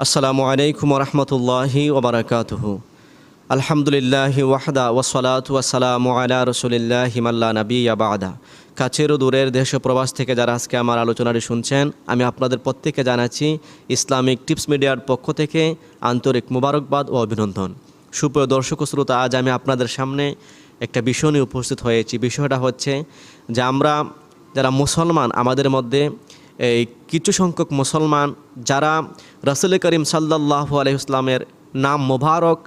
আসসালামু আলাইকুম রহমতুল্লাহি ওবরাকাতুহু। আলহামদুলিল্লাহি ওয়াহদা ওয়াসসালাতু ওয়াসসালামু আলা রাসূলিল্লাহি মাল্লা নাবিয়্যা বা'দা। কাছের ও দূরের দেশ ও প্রবাস থেকে যারা আজকে আমার আলোচনাটি শুনছেন, আমি আপনাদের প্রত্যেককে জানাচ্ছি ইসলামিক টিপস মিডিয়ার পক্ষ থেকে আন্তরিক মোবারকবাদ ও অভিনন্দন। সুপ্রিয় দর্শক ও শ্রোতা, আজ আমি আপনাদের সামনে একটা বিষয় নিয়ে উপস্থিত হয়েছি। বিষয়টা হচ্ছে যে আমরা যারা মুসলমান, আমাদের মধ্যে এই কিছু সংখ্যক মুসলমান যারা রাসূল করিম সাল্লাল্লাহু আলাইহি ওয়াসাল্লামের নাম মোবারক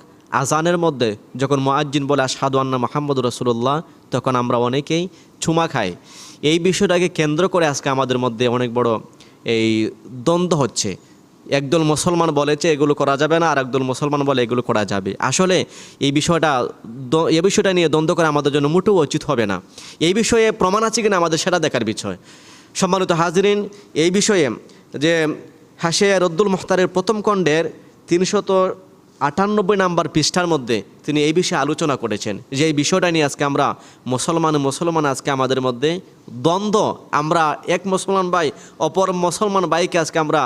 আজানের মধ্যে যখন মুয়াজ্জিন বলে আশহাদু আন্না মুহাম্মাদুর রাসূলুল্লাহ, তখন আমরা অনেকেই চুমা খাই। এই বিষয়টাকে কেন্দ্র করে আজকে আমাদের মধ্যে অনেক বড় এই দ্বন্দ্ব হচ্ছে। একদল মুসলমান বলেছে এগুলো করা যাবে না, আর একদল মুসলমান বলে এগুলো করা যাবে। আসলে এই বিষয়টা নিয়ে দ্বন্দ্ব করে আমাদের জন্য মোটেও উচিত হবে না। এই বিষয়ে প্রমাণ আছে কিনা আমাদের সেটা দেখার বিষয়। সম্মানিত হাজিরিন, এই বিষয়ে যে হাশিয়া রদ্দুল মুখতারের প্রথম খণ্ডের 398 নম্বর পৃষ্ঠার মধ্যে তিনি এই বিষয়ে আলোচনা করেছেন যে এই বিষয়টা নিয়ে আজকে আমরা মুসলমান আজকে আমাদের মধ্যে দ্বন্দ্ব। আমরা এক মুসলমান ভাই অপর মুসলমান ভাইকে আজকে আমরা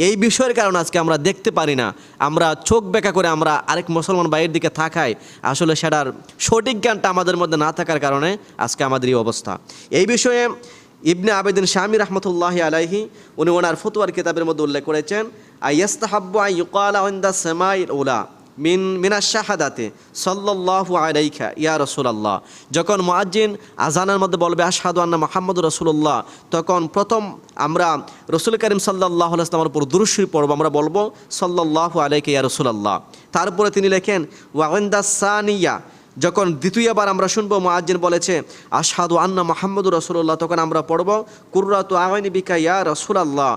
এই বিষয়ের কারণে আজকে আমরা দেখতে পারি না। আমরা চোখ বেঁকা করে আমরা আরেক মুসলমান ভাইয়ের দিকে তাকাই। আসলে সেটার সঠিক জ্ঞানটা আমাদের মধ্যে না থাকার কারণে আজকে আমাদের এই অবস্থা। এই বিষয়ে ইবনে আবেদিন শামী রাহমাতুল্লাহি আলাইহি উনি ওনার ফতোয়ার কিতাবের মধ্যে উল্লেখ করেছেন, আইয়াস্তাহাব্বু আন ইউকালা ইনদা সামাইল উলা মিনাশ শাহাদাতি সাল্লাল্লাহু আলাইকা ইয়া রাসূলুল্লাহ। যখন মুয়াজ্জিন আজানের মধ্যে বলবে আশহাদু আন্না মুহাম্মাদুর রাসূলুল্লাহ, তখন প্রথম আমরা রাসূল করিম সাল্লাল্লাহু আলাইহি ওয়াসাল্লামের উপর দুরূদ শরীফ পড়ব। আমরা বলবো সাল্লাল্লাহু আলাইকা ইয়া রাসূলুল্লাহ। তারপরে তিনি লেখেন ওয়া ইনদা সানিয়া, যখন দ্বিতীয়বার আমরা শুনবো মুয়াজ্জিন বলেছে আশহাদু আন্না মুহাম্মাদুর রাসূলুল্লাহ, তখন আমরা পড়ব কুররাতু আইনি বিকা ইয়া রাসূলুল্লাহ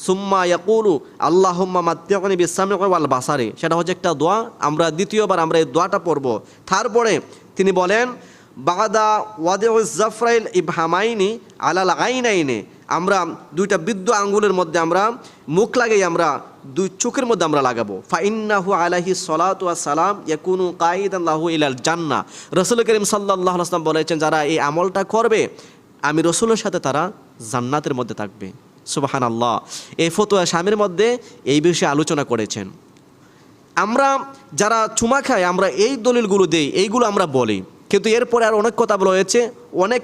সুম্মা ইয়াকুলু আল্লাহুম্মা মাত্তি'নি বিস-সাম'i ওয়াল বাসারি। সেটা হচ্ছে একটা দোয়া। আমরা দ্বিতীয়বার আমরা এই দোয়াটা পড়ব। তারপরে তিনি বলেন বাদা ওয়াদিউজ জাফরাইল ইবহামাইনি আলাল আইনাইনি, আমরা দুইটা বৃদ্ধ আঙ্গুলের মধ্যে আমরা মুখ লাগাই, আমরা দুই চোখের মধ্যে আমরা লাগাবো। ফাইন্নাহু আলাইহি সালাতু ওয়াস সালাম ইয়াকুনু কাইদান লাহু ইলাল জান্নাহ। রাসূল করিম সাল্লাল্লাহু আলাইহি ওয়াসাল্লাম বলেছেন, যারা এই আমলটা করবে আমি রাসূলের সাথে তারা জান্নাতের মধ্যে থাকবে। সুবহানাল্লাহ। এই ফতোয়া স্বামীর মধ্যে এই বিষয়ে আলোচনা করেছেন। আমরা যারা চুমা খাই আমরা এই দলিলগুলো দেই, এইগুলো আমরা বলি, কিন্তু এরপরে আর অনেক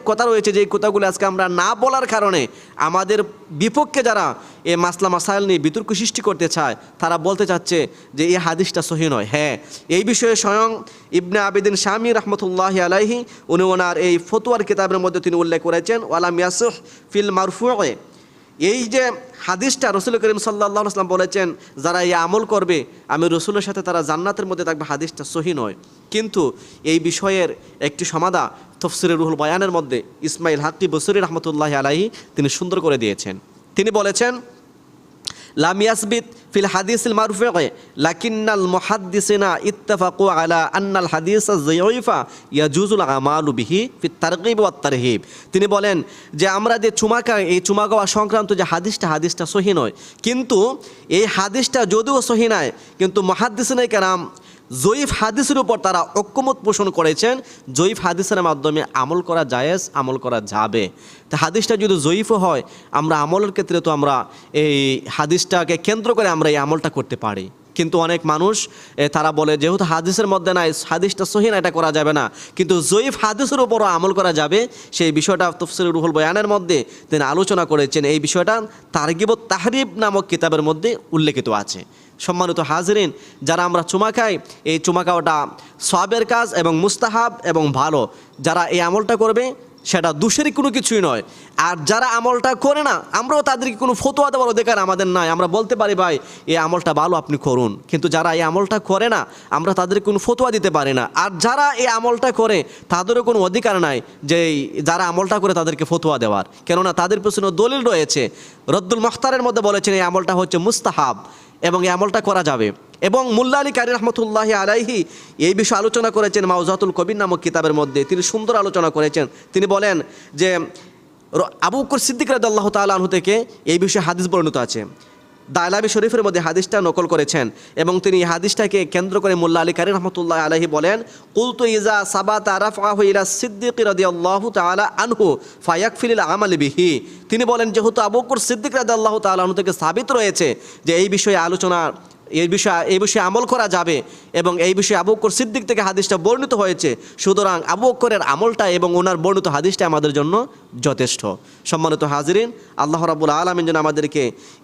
কথা রয়েছে যে এই কথাগুলো আজকে আমরা না বলার কারণে আমাদের বিপক্ষে যারা এই মাসলা মাসাইল নিয়ে বিতর্ক সৃষ্টি করতে চায়, তারা বলতে চাচ্ছে যে এই হাদিসটা সহিহ নয়। হ্যাঁ, এই বিষয়ে স্বয়ং ইবনে আবেদিন শামী রাহমাতুল্লাহি আলাইহি উনি ওনার এই ফতোয়ার কিতাবের মধ্যে তিনি উল্লেখ করেছেন ওয়ালাম ইয়াসিহ ফিল মারফু'i, এই যে হাদিসটা রাসূল করিম সাল্লাল্লাহু আলাইহি ওয়াসাল্লাম বলেছেন যারা এই আমল করবে আমি রাসূলের সাথে তারা জান্নাতের মধ্যে থাকবে, হাদিসটা সহিহ নয়। কিন্তু এই বিষয়ের একটি সমাধা তাফসীরে রুহুল বয়ানের মধ্যে ইসমাইল হাক্কি বসরি রাহমাতুল্লাহি আলাইহি তিনি সুন্দর করে দিয়েছেন। তিনি বলেছেন লাম ইয়াসবিত ফিল হাদিসিল মারফু'i লাকিন্নাল মুহাদ্দিসিনা ইত্তাফাকু আলা আন্নাল হাদিস যায়ীফা ইয়াজুজুল আমালু বিহি ফিত তারগীব ওয়াত তারহিব। তিনি বলেন যে আমরা যে চুমা খাই, এই চুমা খাওয়া সংক্রান্ত যে হাদিসটা সহিহ নয়, কিন্তু এই হাদিসটা যদিও সহিহ নয়, কিন্তু মুহাদ্দিসিনে কেরাম জয়ীফ হাদিসের উপর তারা ঐক্যমত পোষণ করেছেন। জয়ীফ হাদিসের মাধ্যমে আমল করা জায়েজ, আমল করা যাবে। তো হাদিসটা যদি জয়ীফও হয়, আমরা আমলের ক্ষেত্রে তো আমরা এই হাদিসটাকে কেন্দ্র করে আমরা এই আমলটা করতে পারি। কিন্তু অনেক মানুষ তারা বলে যেহেতু হাদিসের মধ্যে নাই, হাদিসটা সহিহ না, এটা করা যাবে না, কিন্তু জয়ীফ হাদিসের উপরও আমল করা যাবে। সেই বিষয়টা তাফসীরে রুহুল বয়ানের মধ্যে তিনি আলোচনা করেছেন। এই বিষয়টা তারগীব ওয়াত তাহরিব নামক কিতাবের মধ্যে উল্লেখিত আছে। সম্মানিত হাজিরিন, যারা আমরা চুমা খাই, এই চুমা খাওয়াটা সওয়াবের কাজ এবং মুস্তাহাব এবং ভালো। যারা এই আমলটা করবে সেটা দোষেরই কোনো কিছুই নয়। আর যারা আমলটা করে না, আমরাও তাদেরকে কোনো ফতোয়া দেওয়ার অধিকার আমাদের নাই। আমরা বলতে পারি ভাই এই আমলটা ভালো, আপনি করুন, কিন্তু যারা এই আমলটা করে না আমরা তাদেরকে কোনো ফতোয়া দিতে পারি না। আর যারা এই আমলটা করে তাদেরও কোনো অধিকার নাই যে যারা আমলটা করে তাদেরকে ফতোয়া দেওয়ার, কেননা তাদের পেছনে দলিল রয়েছে। রদ্দুল মুখতারের মধ্যে বলেছেন এই আমলটা হচ্ছে মুস্তাহাব এবং এই আমলটা করা যাবে। এবং মোল্লা আলী কারি রহমতুল্লাহি আলাইহি এই বিষয়ে আলোচনা করেছেন মাওজাতুল কবির নামক কিতাবের মধ্যে। তিনি সুন্দর আলোচনা করেছেন। তিনি বলেন যে আবু বকর সিদ্দিক রাদিয়াল্লাহু তাআলা আনহু থেকে এই বিষয়ে হাদিস বর্ণিত আছে। দায়লাবি শরীফের মধ্যে হাদিসটা নকল করেছেন এবং তিনি এই হাদিসটাকে কেন্দ্র করে মোল্লা আলী কারি রহমতুল্লাহ আলাইহি বলেন, কুলতু ইজা সাবাতা রাফআহু ইলা সিদ্দিক রাদিয়াল্লাহু তাআলা আনহু ফায়াকফিল আমাল বিহি। তিনি বলেন যেহেতু আবু বকর সিদ্দিক রাদিয়াল্লাহু তাআলা আনহু থেকে সাবিত রয়েছে যে এই বিষয়ে আলোচনা, এই বিষয়ে আমল করা যাবে এবং এই বিষয়ে আবু বকর সিদ্দিক থেকে হাদিসটা বর্ণিত হয়েছে, সুতরাং আবু বকরের আমলটা এবং ওনার বর্ণিত হাদিসটা আমাদের জন্য যথেষ্ট। সম্মানিত হাজিরিন, আল্লাহ রাব্বুল আলামিন যেন আমাদেরকে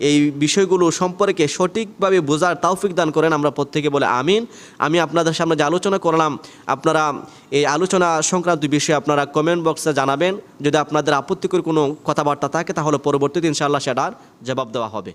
এই বিষয়গুলো সম্পর্কে সঠিকভাবে বোঝার তৌফিক দান করেন। আমরা প্রত্যেকে বলে আমিন। আমি আপনাদের সামনে যে আলোচনা করলাম, আপনারা এই আলোচনা সংক্রান্ত বিষয়ে আপনারা কমেন্ট বক্সে জানাবেন। যদি আপনাদের আপত্তিকর কোনো কথাবার্তা থাকে তাহলে পরবর্তীতে ইনশাআল্লাহ সেটার জবাব দেওয়া হবে।